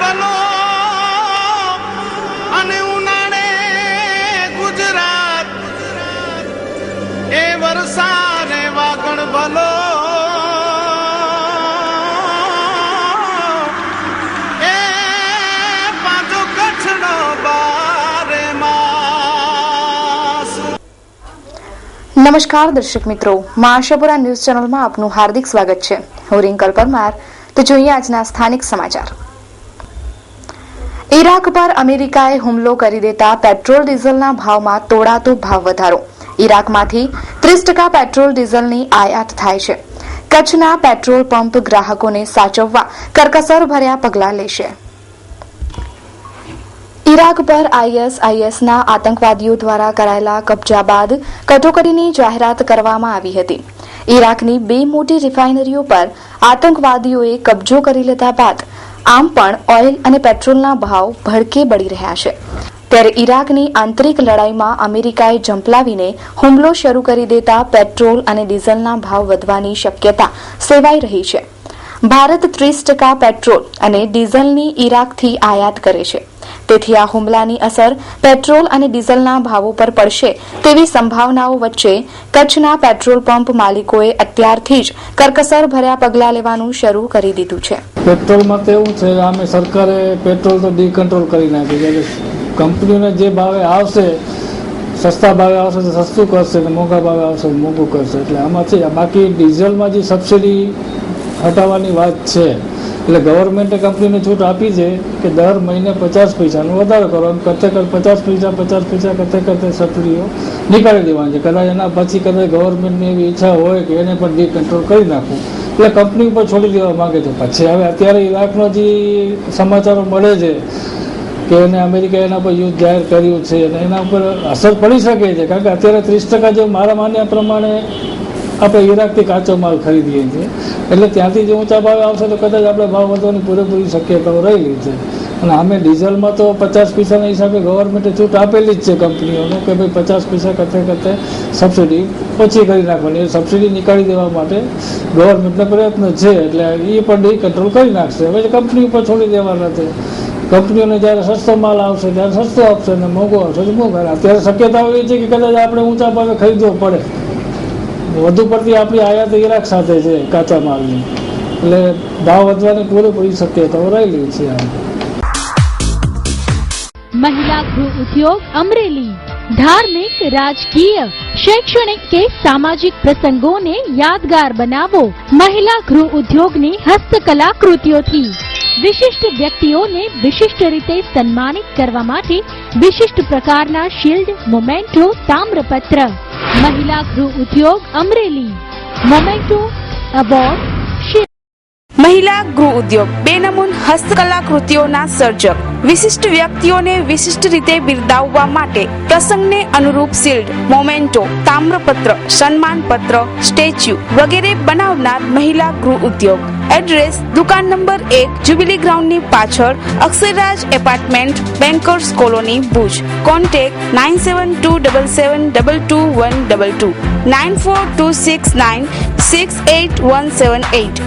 ભલો અને ઉનાળે ગુજરાત એ વરસાદ વાગણ ભલો એ પાછો કચ્છનો બારે માસ। નમસ્કાર દર્શક મિત્રો, માં આશાપુરા ન્યૂઝ ચેનલમાં આપનું હાર્દિક સ્વાગત છે। હું રિંકલ પરમાર। તો જોઈએ આજના સ્થાનિક સમાચાર। ઈરાક પર અમેરિકાએ હુમલો કરી દેતા પેટ્રોલ ડીઝલના ભાવમાં તોડાતો ભાવ વધારો। ઈરાકમાંથી 30% પેટ્રોલ ડીઝલની આયાત થાય છે। કચ્છના પેટ્રોલ પંપ ગ્રાહકોને સાચવવા કરકસર ભર્યા પગલાં લેશે। ઈરાક પર આઈએસઆઈએસના આતંકવાદીઓ દ્વારા કરાયેલા કબજા બાદ કટોકટીની જાહેરાત કરવામાં આવી હતી। ઈરાકની 2 મોટી રિફાઇનરીઓ પર આતંકવાદીઓએ કબજો કરી લીધા બાદ આમ પણ ઓઇલ અને પેટ્રોલના ભાવ ભડકે બળી રહ્યા છે। ત્યારે ઈરાકની આંતરિક લડાઈમાં અમેરિકાએ ઝંપલાવીને હુમલો શરૂ કરી દેતા પેટ્રોલ અને ડીઝલના ભાવ વધવાની શક્યતા સેવાઈ રહી છે। ભારત 30% પેટ્રોલ અને ડીઝલની ઈરાકથી આયાત કરે છે, તેથી આ હુમલાની અસર પેટ્રોલ અને ડીઝલના ભાવો પર પડશે તેવી સંભાવનાઓ વચ્ચે કચ્છના પેટ્રોલ પંપ માલિકોએ અત્યારથી જ કરકસર ભર્યા પગલાં લેવાનું શરૂ કરી દીધું છે। પેટ્રોલમાં તો એવું છે, આમે સરકારે પેટ્રોલ તો ડીકન્ટ્રોલ કરી નાખ્યું છે। કંપનીઓને જે ભાવે આવશે, સસ્તા ભાવે આવશે તો સસ્તું કરશે, ને મોંઘા ભાવે આવશે તો મોંઘું કરશે। એટલે આમાંથી બાકી ડીઝલમાં જે સબસિડી હટાવવાની વાત છે, એટલે ગવર્મેન્ટે કંપનીને છૂટ આપી છે કે દર મહિને 50 પૈસાનો વધારો કરો, કરતે 50 પૈસા કરતે સબસિડીઓ નીકાળી દેવાની છે। કદાચ એના પછી કદાચ ગવર્મેન્ટની એવી ઈચ્છા હોય કે એને પણ ડીકન્ટ્રોલ કરી નાખવું, એટલે કંપની ઉપર છોડી દેવા માંગે છે। પછી હવે અત્યારે ઈરાકનો જે સમાચારો મળે છે કે એને અમેરિકાએ એના પર યુદ્ધ જાહેર કર્યું છે અને એના ઉપર અસર પડી શકે છે, કારણ કે અત્યારે 30% જે મારા માન્યા પ્રમાણે આપણે ઈરાકથી કાચો માલ ખરીદીએ છીએ, એટલે ત્યાંથી જે ઊંચા ભાવે આવશે તો કદાચ આપણે ભાવ વધવાની પૂરેપૂરી શક્યતાઓ રહેલી છે। અને આમે ડીઝલમાં તો 50 પૈસાના હિસાબે ગવર્મેન્ટે છૂટ આપેલી જ છે કંપનીઓને કે ભાઈ 50 પૈસા કરતે સબસિડી ઓછી કરી નાખવાની, સબસિડી નીકાળી દેવા માટે ગવર્મેન્ટનો પ્રયત્ન છે, એટલે એ પણ ડીકન્ટ્રોલ કરી નાખશે। હવે કંપની ઉપર છોડી દેવાના છે। કંપનીઓને જ્યારે સસ્તો માલ આવશે ત્યારે સસ્તો આપશે અને મોંઘો આવશે તો મોંઘો। અત્યારે શક્યતાઓ એ છે કે કદાચ આપણે ઊંચા ભાવે ખરીદવો પડે, વધુ પડતી આપણી આયાત ઈરાક સાથે છે કાચા માલની, એટલે ભાવ વધવાની પૂરેપૂરી શક્યતાઓ રહેલી છે। महिला गृह उद्योग अमरेली धार्मिक, राजकीय, शैक्षणिक के सामाजिक प्रसंगों ने यादगार बनावो। महिला गृह उद्योग ने हस्तकला कृतियों विशिष्ट व्यक्तिओं ने विशिष्ट रीते सन्मानित करवा माटे विशिष्ट प्रकारना शील्ड, मोमेंटो, ताम्रपत्र। महिला गृह उद्योग अमरेली मोमेंटो, अवॉर्ड, शील्ड। महिला गृह उद्योग बेनमून हस्तकला कृतियों सर्जक विशिष्ट व्यक्तिओं ने विशिष्ट रीते बिरदाववा माटे प्रसंगने अनुरूप शील्ड, मोमेंटो, ताम्रपत्र, सन्मान पत्र, स्टेच्यू वगैरह बनावनार महिला गृह उद्योग। एड्रेस दुकान नंबर 1 जुबिली ग्राउंड नी पाछळ अक्षरराज एपार्टमेंट, बैंकर्स कॉलोनी, भुज। कॉन्टेक्ट 9727722122 9426968178।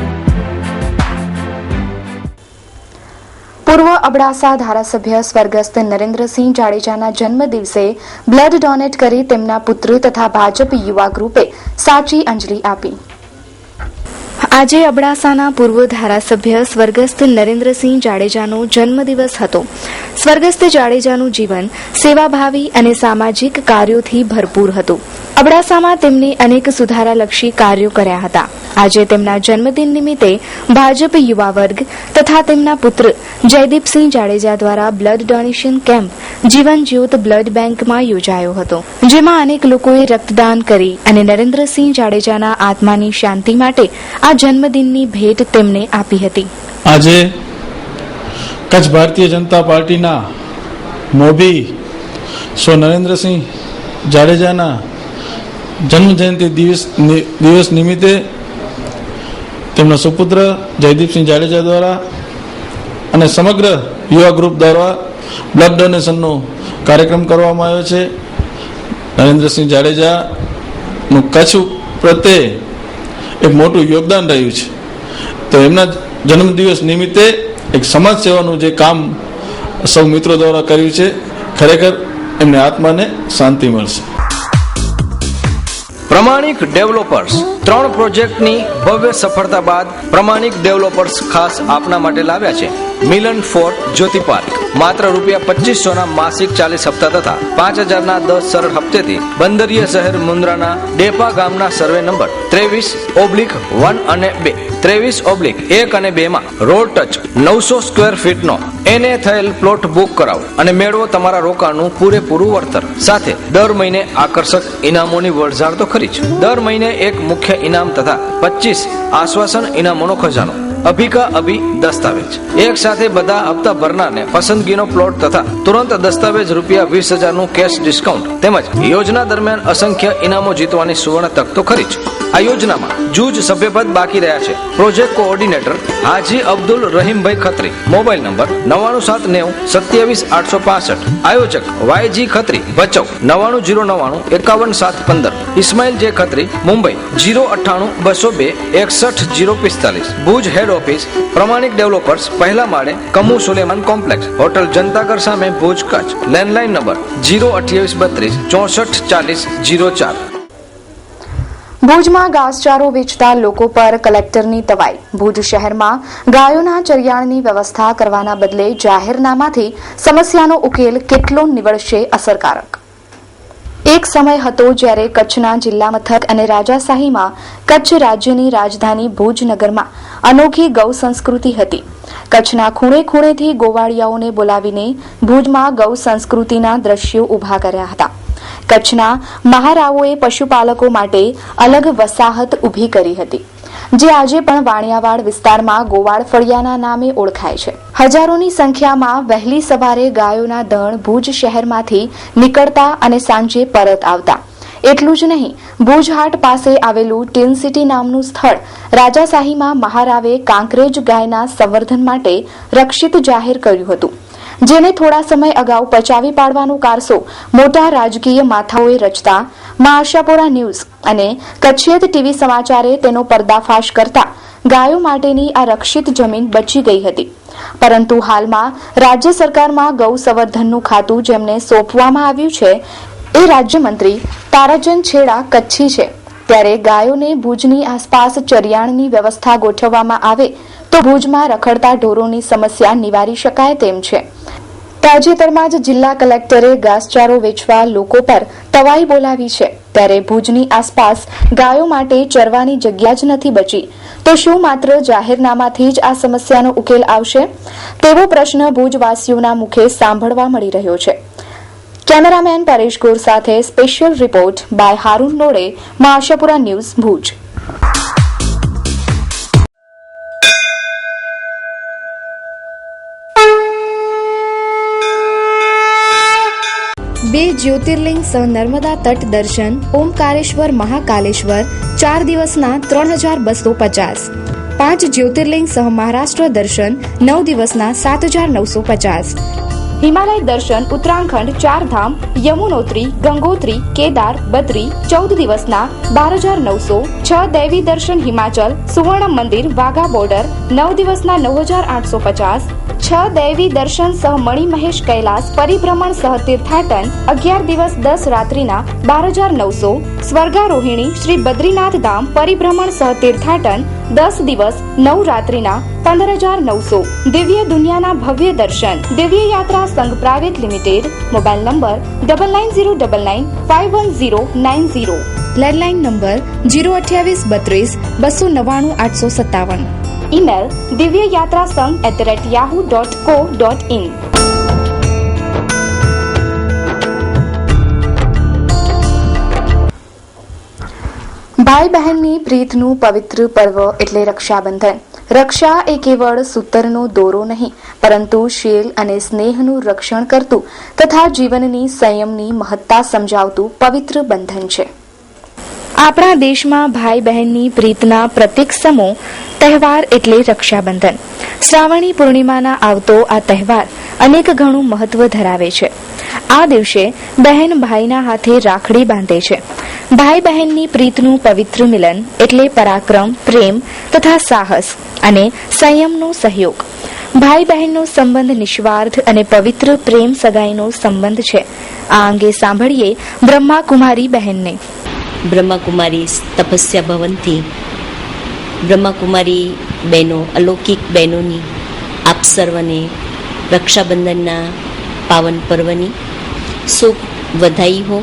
પૂર્વ અબડાસા ધારાસભ્ય સ્વર્ગસ્થ નરેન્દ્રસિંહ જાડેજાના જન્મ દિવસે બ્લડ ડોનેટ કરી તેમના પુત્ર તથા ભાજપ યુવા ગ્રુપે સાચી અંજલિ આપી। આજે અબડાસાના પૂર્વ ધારાસભ્ય સ્વર્ગસ્થ નરેન્દ્રસિંહ જાડેજાનો જન્મદિવસ હતો। સ્વર્ગસ્થ જાડેજાનું જીવન સેવાભાવી અને સામાજિક કાર્યોથી ભરપૂર હતું। અબડાસામાં તેમણે અનેક સુધારાલક્ષી કાર્યો કર્યા હતા। આજે તેમના જન્મદિન નિમિત્તે ભાજપ યુવા વર્ગ તથા તેમના પુત્ર જયદીપસિંહ જાડેજા દ્વારા બ્લડ ડોનેશન કેમ્પ જીવન જ્યોત બ્લડ બેંકમાં યોજાયો હતો, જેમાં અનેક લોકોએ રક્તદાન કરી અને નરેન્દ્રસિંહ જાડેજાના આત્માની શાંતિ માટે આ જન્મદિનની ભેટ તેમને આપી હતી। આજે કચ્છ ભારતીય જનતા પાર્ટીના મોભી સો નરેન્દ્રસિંહ જાડેજાના જન્મ જયંતિ દિવસ નિમિત્તે તેમના સુપુત્ર જયદીપસિંહ જાડેજા દ્વારા અને સમગ્ર યુવા ગ્રુપ દ્વારા બ્લડ ડોનેશનનો કાર્યક્રમ કરવામાં આવ્યો છે। નરેન્દ્રસિંહ જાડેજાનું કચ્છ પ્રત્યે એક મોટું યોગદાન રહ્યું છે, તો એમના જન્મદિવસ નિમિત્તે એક સમાજ સેવાનું જે કામ સૌ મિત્રો દ્વારા કર્યું છે, ખરેખર એમને આત્માને શાંતિ મળશે. પ્રમાણિક ડેવલપર્સ 3 પ્રોજેક્ટની ભવ્ય સફળતા બાદ પ્રમાણિક ડેવલપર્સ ખાસ આપના માટે લાવ્યા છે મિલન ફોર્ટ જ્યોતિ પાર્ક. માત્ર ₹2500 માસિક 40 હપ્તા તથા 5000 10 સરળ હપ્તેથી બંદરીય શહેર મુન્દ્રાના ડેપા ગામના સર્વે નંબર 23/1 અને 2, 23/1 અને 2 માં રોડ ટચ 900 સ્ક્વેર ફીટનો એને થયેલ પ્લોટ બુક કરાવો અને મેળવો તમારા રોકાણનું પૂરેપૂરું વળતર. સાથે દર મહિને આકર્ષક ઇનામોની વરઝાળ તો ખરી જ. દર મહિને એક મુખ્ય ઇનામ તથા 25 આશ્વાસન ઇનામોનો ખજાનો. અભિકા અભી દસ્તાવેજ. એક સાથે બધા હપ્તા ભરનારને પસંદગીનો પ્લોટ તથા તુરંત દસ્તાવેજ ₹20,000 નું કેશ ડિસ્કાઉન્ટ તેમજ યોજના દરમિયાન અસંખ્ય ઇનામો જીતવાની સુવર્ણ તક તો ખરી જ. આ યોજનામાં જૂજ સભ્યપદ બાકી રહ્યા છે. Project coordinator Haji Abdul Rahimbhai Khatri. Mobile number 9979277865. આયોજક YG Khatri Bhachau 9909915715. Ismail J Khatri Mumbai 098-202-61045. Bhuj head office Pramanik developers, પહેલા માળે કમુ સુલેમાન કોમ્પ્લેક્સ, હોટલ જનતાગર સામે, ભુજ કચ્છ. Landline number 02832 644004. ભુજમાં ઘાસચારો વેચતા લોકો પર કલેક્ટરની તવાઈ. ભુજ શહેરમાં ગાયોના ચરિયાણની વ્યવસ્થા કરવાના બદલે જાહેરનામાથી સમસ્યાનો ઉકેલ કેટલો નીવડશે અસરકારક? એક સમય હતો જ્યારે કચ્છના જિલ્લા મથક અને રાજાશાહીમાં કચ્છ રાજ્યની રાજધાની ભુજનગરમાં અનોખી ગૌ સંસ્કૃતિ હતી. કચ્છના ખૂણે ખૂણેથી ગોવાળિયાઓને બોલાવીને ભુજમાં ગૌ સંસ્કૃતિના દ્રશ્યો ઉભા કર્યા હતા. કચ્છના મહારાઓએ પશુપાલકો માટે અલગ વસાહત ઊભી કરી હતી, જે આજે પણ વાણિયાવાડ વિસ્તારમાં ગોવાળ ફળિયાના નામે ઓળખાય છે. હજારોની સંખ્યામાં વહેલી સવારે ગાયોના ધણ ભુજ શહેરમાંથી નીકળતા અને સાંજે પરત આવતા. એટલું જ નહીં, ભુજ હાટ પાસે આવેલું ટીન સિટી નામનું સ્થળ રાજાશાહીમાં મહારાવે કાંકરેજ ગાયના સંવર્ધન માટે રક્ષિત જાહેર કર્યું હતું, જેને થોડા સમય અગાઉ પચાવી પાડવાનો કારસો મોટા રાજકીય માથાઓએ રચતા મા આશાપુરા ન્યૂઝ અને કચ્છિયત ટીવી સમાચારે તેનો પર્દાફાશ કરતા ગાયો માટેની આ રક્ષિત જમીન બચી ગઈ હતી. પરંતુ હાલમાં રાજ્ય સરકારમાં ગૌ સંવર્ધનનું ખાતું જેમને સોંપવામાં આવ્યું છે એ રાજ્યમંત્રી તારાચંદ છેડા કચ્છી છે. ત્યારે ગાયોને ભુજની આસપાસ ચરિયાણની વ્યવસ્થા ગોઠવવામાં આવે તો ભુજમાં રખડતા ઢોરોની સમસ્યા નિવારી શકાય તેમ છે. તાજેતરમાં જ જિલ્લા કલેક્ટરે ઘાસચારો વેચવા લોકો પર તવાઈ બોલાવી છે. ત્યારે ભુજની આસપાસ ગાયો માટે ચરવાની જગ્યા જ નથી બચી તો શું માત્ર જાહેરનામાથી જ આ સમસ્યાનો ઉકેલ આવશે? તેવો પ્રશ્ન ભુજવાસીઓના મુખે સાંભળવા મળી રહ્યો છે. કેમેરામેન પરેશ ગોર સાથે સ્પેશિયલ રિપોર્ટ બાય હારૂન લોડે, મા આશાપુરા ન્યૂઝ, ભુજ. બે જ્યોતિર્લિંગ સહ નર્મદા તટ દર્શન ઓમકારેશ્વર મહાકાલેશ્વર 4 દિવસના 3250. 5 જ્યોતિર્લિંગ સહ મહારાષ્ટ્ર દર્શન 9 દિવસના 7950. હિમાલય દર્શન ઉત્તરાખંડ 4 ધામ યમુનોત્રી, ગંગોત્રી, કેદાર, બદ્રી 14 દિવસના 12900. 6 દૈવી દર્શન હિમાચલ સુવર્ણ મંદિર વાઘા બોર્ડર 9 દિવસના 9850. 6 દૈવી દર્શન સહ મણિ મહેશ કૈલાસ પરિભ્રમણ સહ તીર્થાટન 11 દિવસ 10 રાત્રિના 12900. સ્વર્ગારોહિણી શ્રી બદ્રીનાથ ધામ પરિભ્રમણ સહ તીર્થાટન 10 દિવસ 9 રાત્રિના 15900. દિવ્ય દુનિયાના ભવ્ય દર્શન દિવ્ય યાત્રા સંઘ private limited. Mobile number 9909051090. Landline number 02832 email divyayatrasangh@yahoo.co.in. ભાઈ બહેનની પ્રીતનું પવિત્ર પર્વ એટલે રક્ષાબંધન. રક્ષા એ કેવળ સૂતરનો દોરો નહીં, પરંતુ શીલ અને સ્નેહનું રક્ષણ કરતું તથા જીવનની સંયમની મહત્તા સમજાવતું પવિત્ર બંધન છે. આપણા દેશમાં ભાઈ બહેનની પ્રીતના પ્રતીક સમો તહેવાર એટલે રક્ષાબંધન. શ્રાવણી પૂર્ણિમાના આવતો આ તહેવાર અનેક ગણું મહત્વ ધરાવે છે. આ દિવસે બહેન ભાઈના હાથે રાખડી બાંધે છે. ભાઈ બહેનની પ્રીતનું પવિત્ર મિલન એટલે પરાક્રમ, પ્રેમ તથા સાહસ અને સંયમનો સહયોગ. ભાઈ બહેનનો સંબંધ નિસ્વાર્થ અને પવિત્ર પ્રેમ સગાઈનો સંબંધ છે. આ અંગે સાંભળીએ બ્રહ્માકુમારી બહેનને. બ્રહ્માકુમારી તપસ્યા ભવનથી બ્રહ્માકુમારી બહેનો, અલૌકિક બહેનોની આપ સર્વને રક્ષાબંધનના પાવન પર્વની શુભ વધાઈ હો,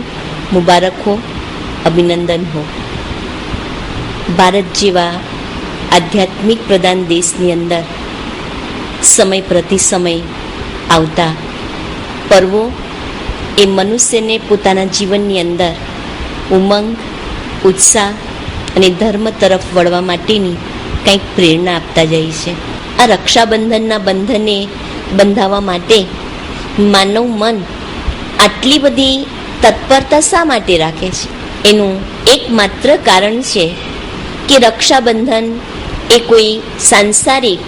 મુબારક હો, અભિનંદન હો. ભારત જેવા આધ્યાત્મિક પ્રધાન દેશની અંદર સમય પ્રતિ સમય આવતા પર્વો એ મનુષ્યને પોતાના જીવનની અંદર ઉમંગ, ઉત્સાહ અને ધર્મ તરફ વળવા માટેની કંઈક પ્રેરણા આપતા જાય છે. આ રક્ષાબંધનના બંધને બંધાવવા માટે માનવ મન આટલી બધી તત્પરતા શા માટે રાખે છે? એનું એકમાત્ર કારણ છે કે રક્ષાબંધન એ કોઈ સાંસારિક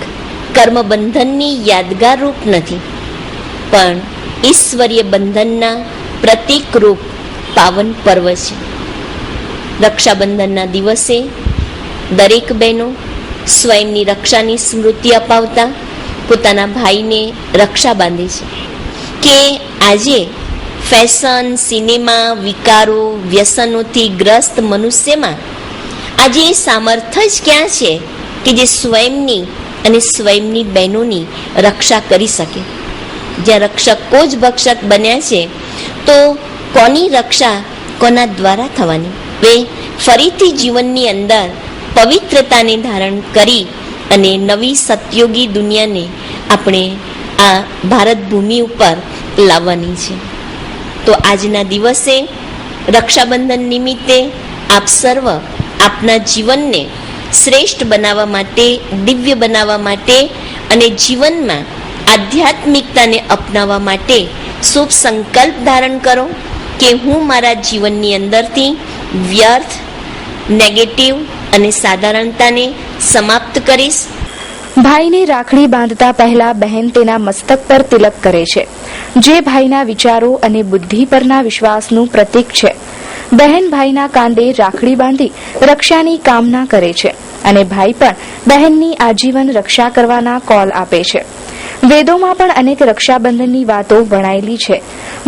કર્મબંધનની યાદગાર રૂપ નથી, પણ ઈશ્વરીય બંધનના પ્રતીક રૂપ પાવન પર્વ છે. રક્ષાબંધનના દિવસે દરેક બહેનો સ્વયંની રક્ષાની સ્મૃતિ અપાવતા પોતાના ભાઈને રક્ષા બાંધે છે. કે આજે ફેશન, સિનેમા, વિકારો, વ્યસનોથી ગ્રસ્ત મનુષ્યમાં આજે એ સામર્થ્ય જ ક્યાં છે કે જે સ્વયંની અને સ્વયંની બહેનોની રક્ષા કરી શકે? જ્યાં રક્ષકો જ ભક્ષક બન્યા છે તો કોની રક્ષા કોના દ્વારા થવાની? હવે ફરીથી જીવનની અંદર પવિત્રતાને ધારણ કરી અને નવી સતયોગી દુનિયાને આપણે આ ભારત ભૂમિ ઉપર લાવવાની છે. તો આજના દિવસે રક્ષાબંધન નિમિત્તે આપ સર્વ આપના જીવનને શ્રેષ્ઠ બનાવવા માટે, દિવ્ય બનાવવા માટે અને જીવનમાં આધ્યાત્મિકતાને અપનાવવા માટે શુભ સંકલ્પ ધારણ કરો કે હું મારા જીવનની અંદરથી વ્યર્થ, નેગેટિવ અને સાધારણતાને સમાપ્ત કરીશ. ભાઈને રાખડી બાંધતા પહેલા બહેન તેના મસ્તક પર તિલક કરે છે, જે ભાઈના વિચારો અને બુદ્ધિ પરના વિશ્વાસનું પ્રતીક છે. બહેન ભાઈના કાંડે રાખડી બાંધી રક્ષાની કામના કરે છે અને ભાઈ પણ બહેનની આજીવન રક્ષા કરવાના કોલ આપે છે. વેદોમાં પણ અનેક રક્ષાબંધનની વાતો વણાયેલી છે.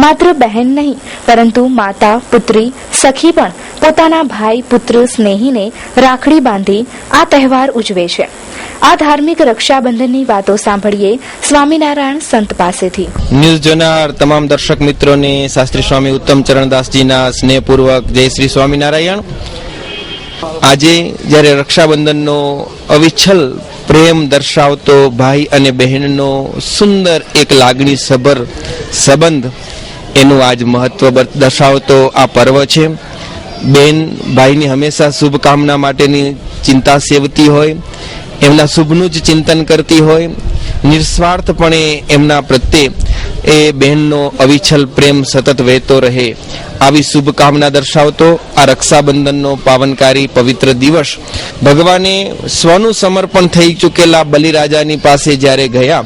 માત્ર બહેન નહીં પરંતુ માતા, પુત્રી, સખી પણ પોતાના ભાઈ, પુત્ર, સ્નેહીને રાખડી બાંધી આ તહેવાર ઉજવે છે. આ ધાર્મિક રક્ષાબંધનની વાતો સાંભળીએ સ્વામિનારાયણ સંત પાસેથી. ન્યૂઝ જોનાર તમામ દર્શક મિત્રોને શાસ્ત્રી સ્વામી ઉત્તમ ચરણદાસજીના સ્નેહપૂર્વક જય શ્રી સ્વામિનારાયણ. આજે જ્યારે રક્ષાબંધનનો અવિચલ પ્રેમ દર્શાવતો ભાઈ અને બહેનનો સુંદર એક લાગણી સભર સંબંધ, એનું આજ મહત્વ દર્શાવતો આ પર્વ છે. બેન ભાઈની હંમેશા શુભકામના માટેની ચિંતા સેવતી હોય, એમના શુભનું જ ચિંતન કરતી હોય, નિસ્વાર્થપણે એમના પ્રત્યે એ બહેનનો અવિચલ પ્રેમ સતત વહેતો રહે, આવી શુભકામના દર્શાવતો આ રક્ષાબંધનનો પાવનકારી પવિત્ર દિવસ ભગવાને સ્વનું સમર્પણ થઈ ચૂકેલા બલિરાજાની પાસે જ્યારે ગયા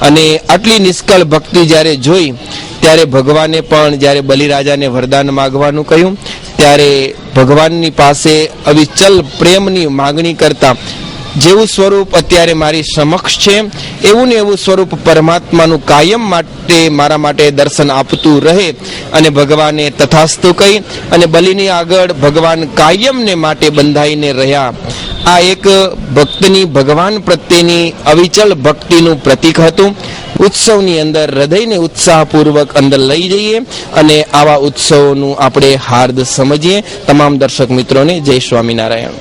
અને આટલી નિષ્કળ ભક્તિ જ્યારે જોઈ, ત્યારે ભગવાને પણ જ્યારે બલિરાજાને વરદાન માગવાનું કહ્યું, ત્યારે ભગવાનની પાસે અવિચલ પ્રેમની માગણી કરતા જેવું સ્વરૂપ અત્યારે મારી સમક્ષ છે એવું ને એવું સ્વરૂપ પરમાત્માનું કાયમ માટે મારા માટે દર્શન આપતું રહે, અને ભગવાને તથાસ્તુ કહી અને બલિની આગળ ભગવાન કાયમને માટે બંધાઈને રહ્યા. આ એક ભક્તની ભગવાન પ્રત્યેની અવિચલ ભક્તિનું પ્રતીક હતું. ઉત્સવની અંદર હૃદયને ઉત્સાહપૂર્વક અંદર લઈ જઈએ અને આવા ઉત્સવોનું આપણે હાર્દ સમજીએ. તમામ દર્શક મિત્રોને જય સ્વામિનારાયણ.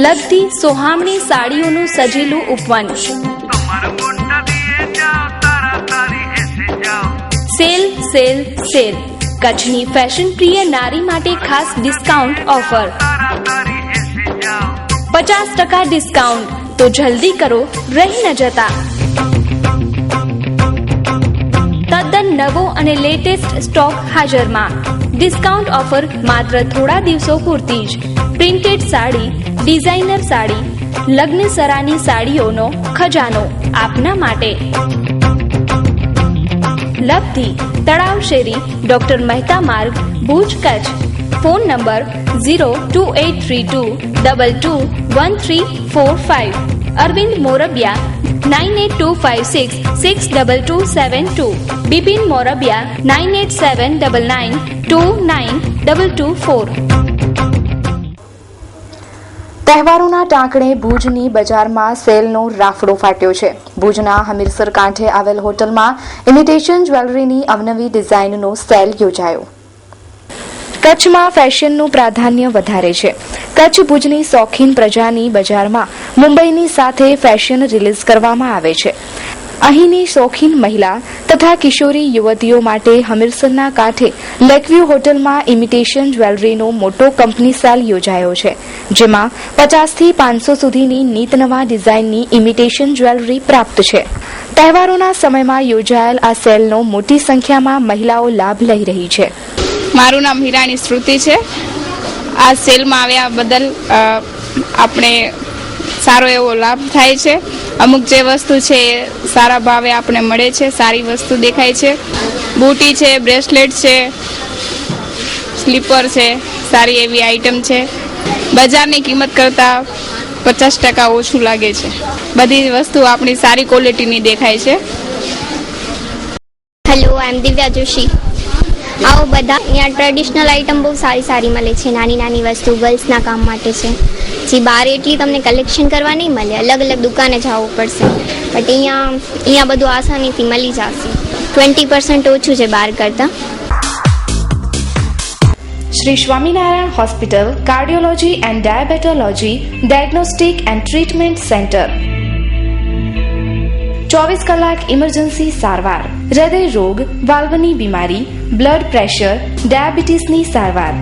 લબ્ધિ સોહામણી સાડીઓનું સજેલું ઉપવન. સેલ કચ્છની ફેશન પ્રિય નારી માટે ખાસ ડિસ્કાઉન્ટ ઓફર. 50% ડિસ્કાઉન્ટ, તો જલ્દી કરો, રહી ન જતા. તદ્દન નવો અને લેટેસ્ટ સ્ટોક હાજરમાં. ડિસ્કાઉન્ટ ઓફર માત્ર થોડા દિવસો પૂરતી જ. પ્રિન્ટેડ સાડી, ડિઝાઇનર સાડી, લગ્ન સરાની સાડીઓનો ખજાનો આપના માટે. લબ્ધિ, તળાવ શેરી, ડોક્ટર મહેતા માર્ગ, ભુજ, કચ્છ. Phone number 02832221345. અરવિંદ મોરબિયા 9825662272. બિપિન મોરબિયા 987999292224. તહેવારોના ટાંકણે ભુજની બજારમાં સેલનો રાફડો ફાટ્યો છે. ભુજના હમીરસર કાંઠે આવેલ હોટલમાં ઇમિટેશન જ્વેલરીની અવનવી ડિઝાઇનનો સેલ યોજાયો. કચ્છમાં ફેશનનું પ્રાધાન્ય વધારે છે. કચ્છ ભુજની શોખીન પ્રજાની બજારમાં મુંબઈની સાથે ફેશન રિલીઝ કરવામાં આવે છે. અહીંની શોખીન મહિલા તથા કિશોરી યુવતીઓ માટે હમીરસરના કાંઠે લેકવ્યુ હોટલમાં ઇમિટેશન જ્વેલરીનો મોટો કંપની સેલ યોજાયો છે, જેમાં 50 થી 500 સુધીની નીતનવા ડિઝાઇનની ઇમિટેશન જ્વેલરી પ્રાપ્ત છે. તહેવારોના સમયમાં યોજાયેલ આ સેલનો મોટી સંખ્યામાં મહિલાઓ લાભ લઈ રહી છે. મારું નામ હિરાણી શ્રુતિ છે. આ સેલમાં આવ્યા બદલ આપણે સારો એવો લાભ થાય છે. અમુક જે વસ્તુ છે એ સારા ભાવે આપણે મળે છે, સારી વસ્તુ દેખાય છે. બુટી છે, બ્રેસલેટ છે, સ્લીપર છે, સારી એવી આઈટમ છે. બજારની કિંમત કરતાં 50% ઓછું લાગે છે. બધી વસ્તુ આપણી સારી ક્વોલિટીની દેખાય છે. હેલો, આઈ એમ દિવ્યા જોશી. આવો બધા અહીંયા ટ્રેડિશનલ આઇટમ બહુ સારી સારી મળે છે. નાની નાની વસ્તુ ગર્લ્સના કામ માટે છે. જે બહાર એટલી તમને કલેક્શન કરવા નહીં મળે, અલગ અલગ દુકાને જવું પડશે. બટ અહીંયા બધું આસાનીથી મળી જશે. 20% ઓછું છે બહાર કરતાં. Shri Swaminarayan hospital cardiology and diabetology diagnostic and treatment centre. 24 કલાક ઇમરજન્સી સારવાર, હૃદય રોગ, વાલ્વની બીમારી, બ્લડ પ્રેશર, ડાયાબિટીસની સારવાર.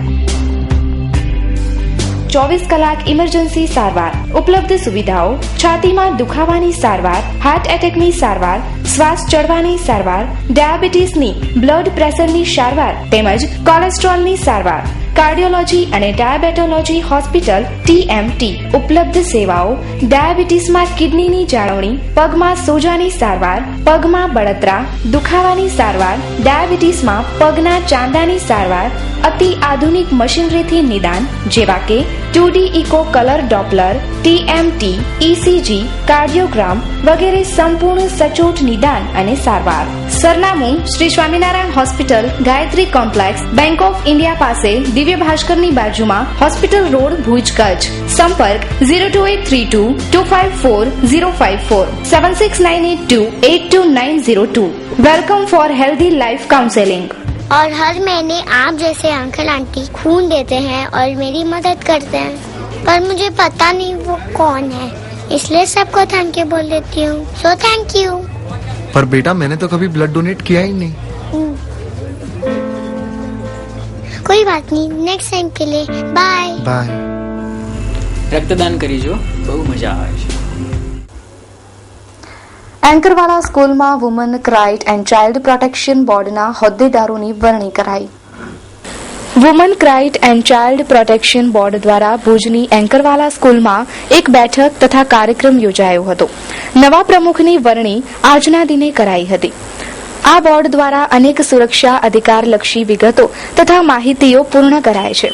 24 કલાક ઇમરજન્સી સારવાર. ઉપલબ્ધ સુવિધાઓ: છાતીમાં દુખાવાની સારવાર, હાર્ટ એટેકની સારવાર, શ્વાસ ચડવાની સારવાર, ડાયાબિટીસની, બ્લડ પ્રેશરની સારવાર તેમજ કોલેસ્ટ્રોલની સારવાર. કાર્ડિયોલોજી અને ડાયાબેટોલોજી હોસ્પિટલ TMT. ઉપલબ્ધ સેવાઓ: ડાયાબિટીસમાં કિડનીની જાળવણી, પગમાં સોજાની સારવાર, પગમાં બળતરા, દુખાવાની સારવાર, ડાયાબિટીસમાં પગના ચાંદાની સારવાર, અતિ આધુનિક મશીનરીથી નિદાન જેવા કે 2D echo colour doppler, TMT, ECG, cardiogram વગેરે સંપૂર્ણ સચોટ નિદાન અને સારવાર. સરનામું: Shri Swaminarayan hospital, Gayatri complex, bank of India પાસે, દિવ્ય ભાસ્કરની બાજુમાં, હોસ્પિટલ રોડ, ભુજ, કચ્છ. સંપર્ક 02832 254054 76982 82902. Welcome for healthy life counselling. और हर महीने आप जैसे अंकल आंटी खून देते हैं और मेरी मदद करते हैं, पर मुझे पता नहीं वो कौन है, इसलिए सबको थैंक यू बोल देती हूँ. So thank you. पर बेटा मैंने तो कभी ब्लड डोनेट किया ही नहीं. कोई बात नहीं, नेक्स्ट टाइम के लिए बाय बाय. રક્તદાન કરીજો, બહુ મજા આવે છે. એન્કરવાલા સ્કૂલમાં woman right and child protection બોર્ડના હોદ્દેદારોની વરણી કરાઈ. Woman right and child protection board દ્વારા ભુજની એન્કરવાલા સ્કૂલમાં એક બેઠક તથા કાર્યક્રમ યોજાયો હતો. નવા પ્રમુખની વરણી આજના દિને કરાઈ હતી. આ બોર્ડ દ્વારા અનેક સુરક્ષા અધિકારલક્ષી વિગતો તથા માહિતીઓ પૂર્ણ કરાય છે.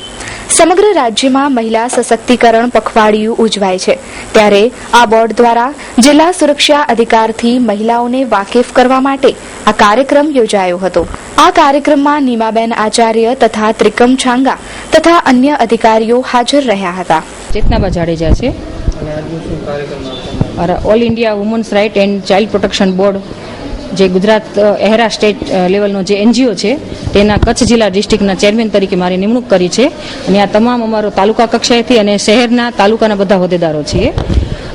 સમગ્ર રાજ્યમાં મહિલા સશક્તિકરણ પખવાડિયું ઉજવાય છે, ત્યારે આ બોર્ડ દ્વારા જિલ્લા સુરક્ષા અધિકારથી મહિલાઓને વાકેફ કરવા માટે આ કાર્યક્રમ યોજાયો હતો. આ કાર્યક્રમમાં નીમાબેન આચાર્ય તથા ત્રિકમ છાંગા તથા અન્ય અધિકારીઓ હાજર રહ્યા હતા. ચેતનાબા જાડેજા છે. All India women's right and child protection board જે ગુજરાત એહરા સ્ટેટ લેવલનો જે NGO છે તેના કચ્છ જિલ્લા ડિસ્ટ્રિક્ટના ચેરમેન તરીકે મારી નિમણૂક કરી છે. અને આ તમામ અમારો તાલુકા કક્ષાએથી અને શહેરના તાલુકાના બધા હોદ્દેદારો છીએ.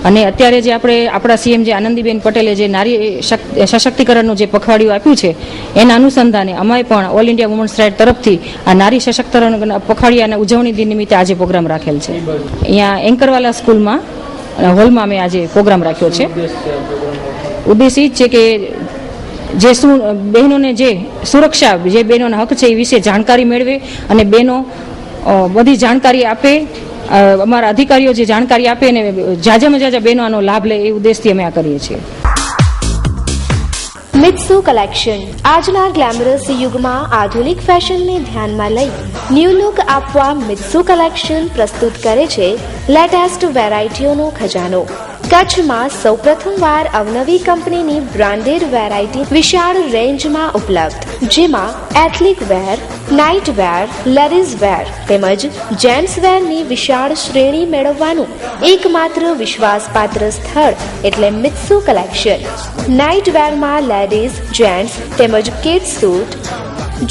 અને અત્યારે જે આપણા CM જે આનંદીબેન પટેલે જે નારી સશક્તિકરણનું જે પખવાડિયું આપ્યું છે એના અનુસંધાને અમે પણ ઓલ ઇન્ડિયા વુમન્સ રાઇટ તરફથી આ નારી સશક્તિકરણ પખવાડિયાના ઉજવણી દિન નિમિત્તે આજે પ્રોગ્રામ રાખેલ છે. અહીંયા એન્કરવાલા સ્કૂલમાં હોલમાં અમે આજે પ્રોગ્રામ રાખ્યો છે. ઉદ્દેશ એ જ છે કે જે બહેનોને જે સુરક્ષા, જે બહેનોના હક છે એ વિશે જાણકારી મેળવે અને બહેનો બધી જાણકારી આપે, અમારા અધિકારીઓ જે જાણકારી આપે અને જાજામાં જાજા બહેનો આનો લાભ લે એ ઉદ્દેશથી અમે આ કરીએ છીએ. મિત્સુ કલેક્શન. આજના ગ્લેમરસ યુગમાં આધુનિક ફેશનને ધ્યાનમાં લઈ ન્યૂ લુક આપવા મિત્સુ કલેક્શન પ્રસ્તુત કરે છે લેટેસ્ટ વેરાયટીઓનો ખજાનો. કચ્છમાં સૌપ્રથમવાર અવનવી કંપનીની બ્રાન્ડેડ વેરાયટી વિશાળ રેન્જમાં ઉપલબ્ધ, જેમાં એથ્નિક વેર, નાઇટ વેર, લેડીઝ વેર તેમજ જેન્ટ્સ વેરની વિશાળ શ્રેણી મેળવવાનું એકમાત્ર વિશ્વાસપાત્ર સ્થળ એટલે મિત્સુ કલેક્શન. નાઇટ વેરમાં લેડીઝ, જેન્ટ્સ તેમજ કિડ્સ સૂટ,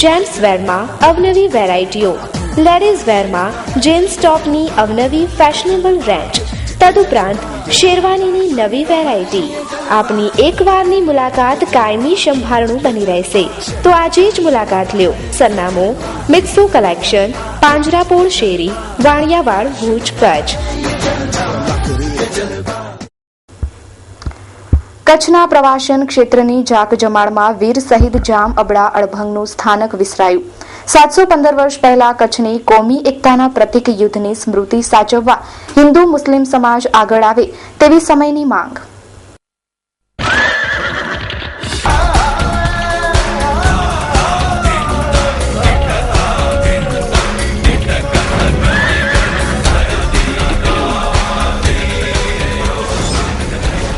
જેન્ટ્સ વેરમાં અવનવી વેરાયટીઓ, લેડીઝ વેરમાં જીન્સ ટોપની અવનવી ફેશનેબલ રેન્જ, તદુપરાંત શેરવાનીની નવી વેરાયટી. આપની એકવારની મુલાકાત કાયમી સંભારણું બની રહેશે, તો આજે જ મુલાકાત લ્યો. સરનામું મિત્સુ કલેક્શન, પાંજરાપોળ શેરી, વાણિયાવાડ, ભુજ, કચ્છ. કચ્છના પ્રવાસન ક્ષેત્રની જાકજમાળમાં વીર શહીદ જામ અબડા અડભંગનું સ્થાનક વિસરાયું. 715 વર્ષ પહેલા કચ્છની કોમી એકતાના પ્રતીક યુદ્ધની સ્મૃતિ સાચવવા હિન્દુ મુસ્લિમ સમાજ આગળ આવે તેવી સમયની માંગ.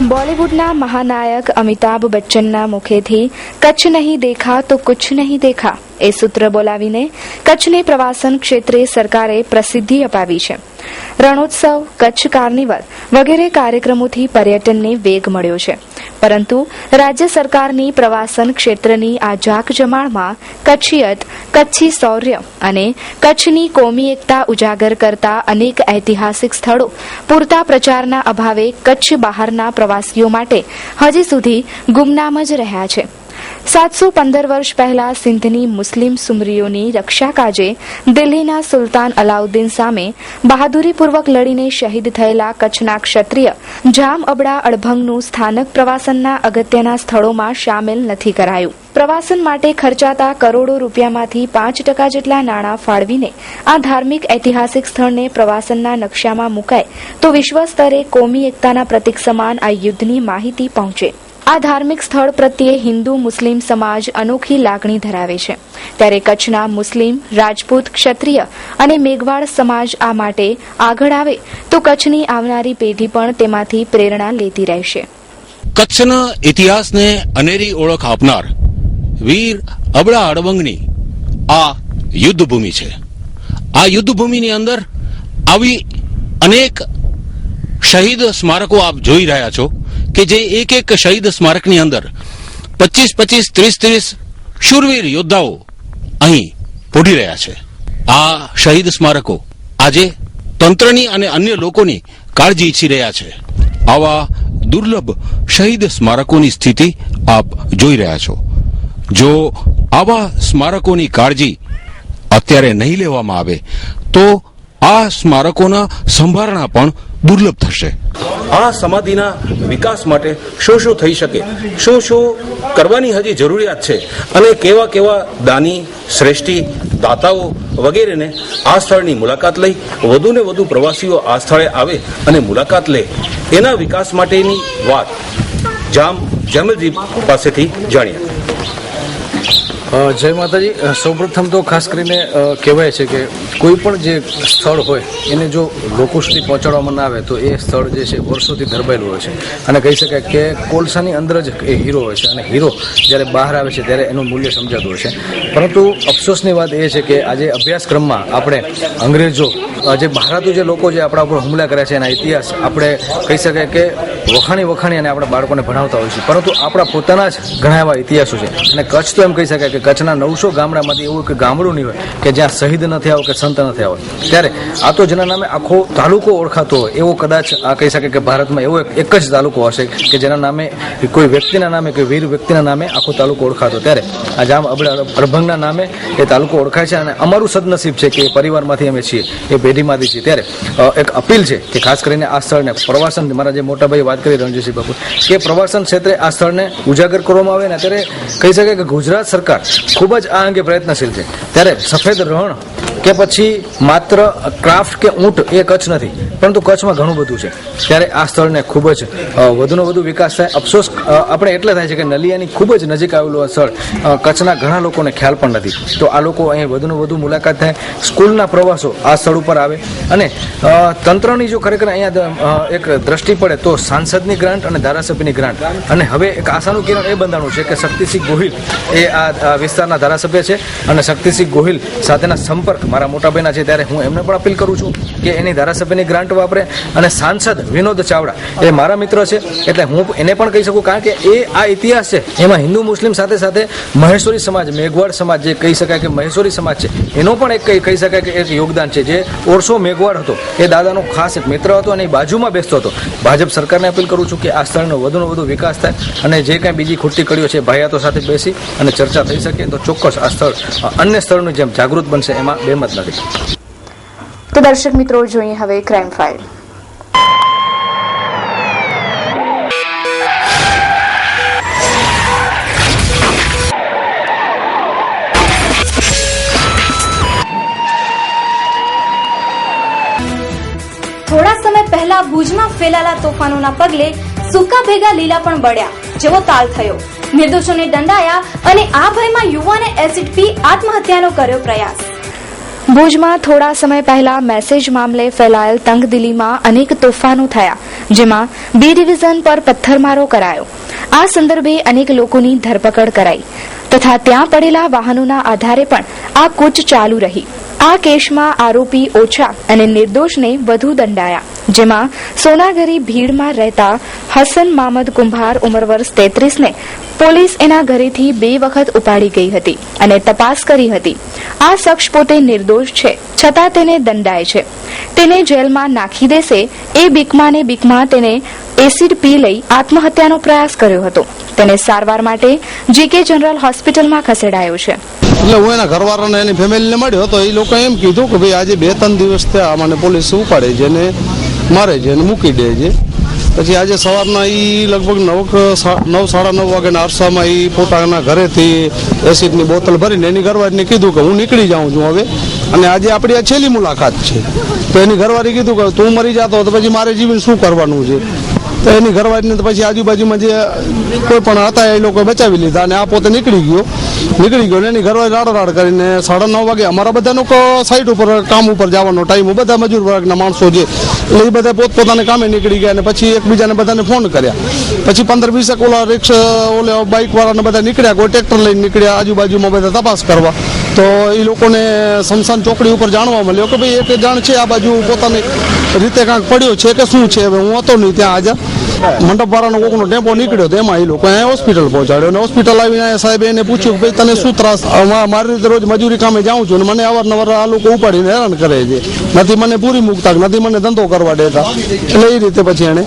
બોલિવૂડના મહાનાયક અમિતાભ બચ્ચનના મુખેથી કચ્છ નહીં દેખા તો કુછ નહીં દેખા એ સૂત્ર બોલાવીને કચ્છને પ્રવાસન ક્ષેત્રે સરકારે પ્રસિદ્ધિ અપાવી છે. રણોત્સવ, કચ્છ કાર્નિવલ વગેરે કાર્યક્રમોથી પર્યટનને વેગ મળ્યો છે, પરંતુ રાજ્ય સરકારની પ્રવાસન ક્ષેત્રની આ જાકજમાળમાં કચ્છિયત, કચ્છી શૌર્ય અને કચ્છની કોમી એકતા ઉજાગર કરતા અનેક ઐતિહાસિક સ્થળો પૂરતા પ્રચારના અભાવે કચ્છ બહારના પ્રવાસીઓ માટે હજી સુધી ગુમનામ જ રહ્યા છે. 715 વર્ષ પહેલા સિંધની મુસ્લિમ સુમરીઓની રક્ષા કાજે દિલ્હીના સુલતાન અલાઉદ્દીન સામે બહાદુરીપૂર્વક લડીને શહીદ થયેલા કચ્છના ક્ષત્રિય જામ અબડા અડભંગનું સ્થાનક પ્રવાસનના અગત્યના સ્થળોમાં સામેલ નથી કરાયું. પ્રવાસન માટે ખર્ચાતા કરોડો રૂપિયામાંથી 5% જેટલા નાણાં ફાળવીને આ ધાર્મિક ઐતિહાસિક સ્થળને પ્રવાસનના નકશામાં મુકાય તો વિશ્વ સ્તરે કોમી એકતાના પ્રતીક સમાન આ યુદ્ધની માહિતી પહોંચે. આ ધાર્મિક સ્થળ પ્રત્યે હિન્દુ મુસ્લિમ સમાજ અનોખી લાગણી ધરાવે છે, ત્યારે કચ્છના મુસ્લિમ, રાજપૂત, ક્ષત્રિય અને મેઘવાળ સમાજ આ માટે આગળ આવે તો કચ્છની આવનારી પેઢી પણ તેમાંથી પ્રેરણા લેતી રહેશે. કચ્છના ઇતિહાસને અનેરી ઓળખ આપનાર વીર અબડા અડભંગની આ યુદ્ધભૂમિ છે. આ યુદ્ધભૂમિની અંદર આવી અનેક શહીદ સ્મારકો આપ જોઈ રહ્યા છો કે જે એક એક શહીદ સ્મારકની અંદર 25-25, 30-30 શૂરવીર યોદ્ધાઓ અહીં પોઢી રહ્યા છે. આ શહીદ સ્મારકો આજે તંત્રની અને અન્ય લોકોની કાળજી ઈચ્છી રહ્યા છે. આવા દુર્લભ શહીદ સ્મારકોની સ્થિતિ આપ જોઈ રહ્યા છો. જો આવા સ્મારકોની કાળજી અત્યારે નહીં લેવામાં આવે તો આ સ્મારકોના સંભારણા પણ દુર્લભ થશે. આ સમાધિના વિકાસ માટે શું શું થઈ શકે, શું શું કરવાની હજી જરૂરિયાત છે અને કેવા કેવા દાની, શ્રેષ્ઠી, દાતાઓ વગેરેને આ સ્થળની મુલાકાત લઈ વધુ ને વધુ પ્રવાસીઓ આ સ્થળે આવે અને મુલાકાત લે, એના વિકાસ માટેની વાત જામ જમલજી પાસેથી જાણીએ. જય માતાજી. સૌપ્રથમ તો ખાસ કરીને કહેવાય છે કે કોઈ પણ જે સ્થળ હોય એને જો લોકો સુધી પહોંચાડવામાં ના આવે તો એ સ્થળ જે છે વર્ષોથી ધરબાયેલું હોય છે અને કહી શકાય કે કોલસાની અંદર જ એ હીરો હોય છે અને હીરો જ્યારે બહાર આવે છે ત્યારે એનું મૂલ્ય સમજાતું હોય છે. પરંતુ અફસોસની વાત એ છે કે આજે અભ્યાસક્રમમાં આપણે અંગ્રેજો જે બહારાતું જે લોકો જે આપણા ઉપર હુમલા કર્યા છે એના ઇતિહાસ આપણે કહી શકાય કે વખાણી અને આપણા બાળકોને ભણાવતા હોય છે, પરંતુ આપણા પોતાના જ ઘણા એવા ઇતિહાસો છે. અને કચ્છ તો એમ કહી શકાય કે કચ્છના 900 ગામડામાંથી એવું કે ગામડું નહીં હોય કે જ્યાં શહીદ ન થયા હોય કે સંત ન થયા હોય. ત્યારે આ તો જેના નામે આખો તાલુકો ઓળખાતો હોય એવો કદાચ આ કહી શકાય કે ભારતમાં એવો એક જ તાલુકો હશે કે જેના નામે કોઈ વ્યક્તિના નામે કે વીર વ્યક્તિના નામે આખો તાલુકો ઓળખાતો. ત્યારે આ જામ અબડા અડભંગના નામે એ તાલુકો ઓળખાય છે અને અમારું સદનસીબ છે કે એ પરિવારમાંથી અમે છીએ, એ પેઢીમાંથી છીએ. ત્યારે એક અપીલ છે કે ખાસ કરીને આ સ્થળને પ્રવાસન, મારા જે મોટા ભાઈ વાત કરી રણજીતસિંહ બાપુ, કે પ્રવાસન ક્ષેત્રે આ સ્થળને ઉજાગર કરવામાં આવે ને ત્યારે કહી શકાય કે ગુજરાત સરકાર ખૂબ જ આ અંગે પ્રયત્નશીલ છે. ત્યારે સફેદ રણ કે પછી માત્ર ક્રાફ્ટ કે ઊંટ એ કચ્છ નથી, પરંતુ કચ્છમાં ઘણું બધું છે, ત્યારે આ સ્થળને ખૂબ જ વધુનો વધુ વિકાસ થાય. અફસોસ આપણે એટલે થાય છે કે નલિયાની ખૂબ જ નજીક આવેલું આ સ્થળ કચ્છના ઘણા લોકોને ખ્યાલ પણ નથી. તો આ લોકો અહીં વધુને વધુ મુલાકાત થાય, સ્કૂલના પ્રવાસો આ સ્થળ ઉપર આવે અને તંત્રની જો ખરેખર અહીંયા એક દ્રષ્ટિ પડે તો સાંસદની ગ્રાન્ટ અને ધારાસભ્યની ગ્રાન્ટ, અને હવે એક આશાનું કિરણ એ બંધાણું છે કે શક્તિસિંહ ગોહિલ એ આ વિસ્તારના ધારાસભ્ય છે અને શક્તિસિંહ ગોહિલ સાથેના સંપર્ક મારા મોટા બહેના છે, ત્યારે હું એમને પણ અપીલ કરું છું કે એની ધારાસભ્યની ગ્રાન્ટ વાપરે. અને સાંસદ વિનોદ ચાવડા એ મારા મિત્ર છે, એટલે હું એને પણ કહી શકું, કારણ કે એ આ ઇતિહાસ છે એમાં હિન્દુ મુસ્લિમ સાથે સાથે મહેશ્વરી સમાજ, મેઘવાડ સમાજ જે કહી શકાય કે મહેશ્વરી સમાજ છે એનો પણ એક કહી શકાય કે એક યોગદાન છે. જે ઓરસો મેઘવાડ હતો એ દાદાનો ખાસ એક મિત્ર હતો અને એ બાજુમાં બેસતો હતો. ભાજપ સરકારને અપીલ કરું છું કે આ સ્થળનો વધુને વધુ વિકાસ થાય અને જે કાંઈ બીજી ખોટી કડીઓ છે ભાઈયાતો સાથે બેસી અને ચર્ચા થઈ શકે તો ચોક્કસ આ સ્થળ અન્ય સ્થળની જેમ જાગૃત બનશે, એમાં બેમત નથી. તો દર્શક મિત્રો, જોઈએ હવે ક્રાઇમ ફાઇલ. થોડા સમય પહેલા ભુજમાં ફેલાયેલા તોફાનોના પગલે સૂકા ભેગા લીલા પણ બળ્યા જેવો તાલ થયો. નિર્દોષોને દંડાયા અને આ ભયમાં યુવાને એસિડ પી આત્મહત્યાનો કર્યો પ્રયાસ. ભુજમાં થોડા સમય પહેલા મેસેજ મામલે ફેલાયેલ તંગદિલીમાં અનેક તોફાનો થયા, જેમાં બી ડિવિઝન પર પથ્થરમારો કરાયો. આ સંદર્ભે અનેક લોકોની ધરપકડ કરાઈ તથા ત્યાં પડેલા વાહનોના આધારે પણ આ કૂચ ચાલુ રહી. આ કેસમાં આરોપી ઓછા અને નિર્દોષને વધુ દંડાયા, જેમાં સોનાગરી ભીડમાં રહેતા હસન મામદ કુંભાર ઉંમર વર્ષ 33 ને પોલીસ એના ઘરેથી 2 વખત ઉપાડી ગઈ હતી અને તપાસ કરી હતી. આ શખ્સ પોતે નિર્દોષ છે છતાં તેને દંડાય છે. તેને જેલમાં નાખી દેશે એ બીકમાં તેને એસિડ પી લઈ આત્મહત્યાનો પ્રયાસ કર્યો હતો. તેને સારવાર માટે જીકે જનરલ હોસ્પિટલમાં ખસેડાયો છે. એટલે હું એના ઘરવાળાને એની ફેમિલીને મળ્યો તો એ લોકો એમ કીધું કે ભાઈ આજે 2-3 દિવસ થયા મને પોલીસ ઉપાડે છે ને મારે છે ને મૂકી દે છે. પછી આજે સવારના એ લગભગ 9-9:30 વાગ્યાના અરસામાં એ પોતાના ઘરેથી એસિડની બોટલ ભરીને એની ઘરવાળીને કીધું કે હું નીકળી જાઉં છું હવે, અને આજે આપણી આ છેલ્લી મુલાકાત છે. તો એની ઘરવાળી કીધું કે તું મરી જાતો તો પછી મારે જીવન શું કરવાનું છે. તો એની ઘરવાળીને તો પછી આજુબાજુમાં જે કોઈ પણ હતા એ લોકો બચાવી લીધા અને આ પોતે નીકળી ગયો ને એની ઘરવાળી રાડ કરીને 9:30 વાગે અમારા બધાનો સાઈડ ઉપર કામ ઉપર જવાનો ટાઈમ, બધા મજૂર વર્ગના માણસો છે એટલે એ બધા પોતપોતાને કામે નીકળી ગયા અને પછી એકબીજાને બધાને ફોન કર્યા. પછી 15-20 ઓલા રિક્ષા બાઇક વાળાને બધા નીકળ્યા, કોઈ ટ્રેક્ટર લઈને નીકળ્યા આજુબાજુમાં બધા તપાસ કરવા. તો એ લોકોને શમશાન ચોકડી ઉપર જાણવા મળ્યો કે ભાઈ એક જાણ છે આ બાજુ પોતાની રીતે કાંઈક પડ્યો છે કે શું છે. હવે હું હતો નહીં ત્યાં હાજર, મંડપ વાળાનો કોકનો ટેમ્પો નીકળ્યો તો એમાં એ લોકો અહીંયા હોસ્પિટલ પહોંચાડ્યો અને હોસ્પિટલ આવીને સાહેબ એને પૂછ્યું કે ભાઈ તને શું ત્રાસ. મારી રીતે રોજ મજૂરી કામે જાઉં છું અને મને અવારનવાર આ લોકો ઉપાડીને હેરાન કરે છે, નથી મને પૂરી મૂકતા, નથી મને ધંધો કરવા દેતા, એટલે એ રીતે પછી એને.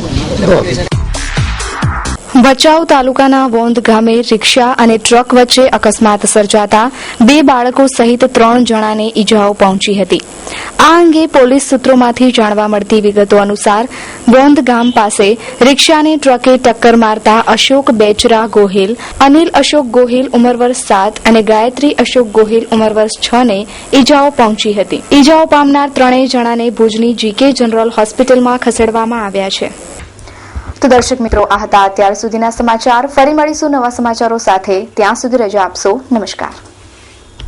ભચાઉ તાલુકાના વોંધ ગામે રિક્ષા અને ટ્રક વચ્ચે અકસ્માત સર્જાતા 2 બાળકો સહિત 3 જણાને ઈજાઓ પહોંચી હતી. આ અંગે પોલીસ સૂત્રોમાંથી જાણવા મળતી વિગતો અનુસાર વોંધ ગામ પાસે રિક્ષાને ટ્રકે ટક્કર મારતા અશોક બેચરા ગોહિલ, અનિલ અશોક ગોહિલ ઉંમર વર્ષ 7 અને ગાયત્રી અશોક ગોહિલ ઉંમર વર્ષ 6 ને ઈજાઓ પહોંચી હતી. ઈજાઓ પામનાર 3 જણાને ભુજની જીકે જનરલ હોસ્પિટલમાં ખસેડવામાં આવ્યા છે. તો દર્શક મિત્રો, આ હતા અત્યાર સુધીના સમાચાર. ફરી મળીશું નવા સમાચારો સાથે. ત્યાં સુધી રજા આપશો. નમસ્કાર.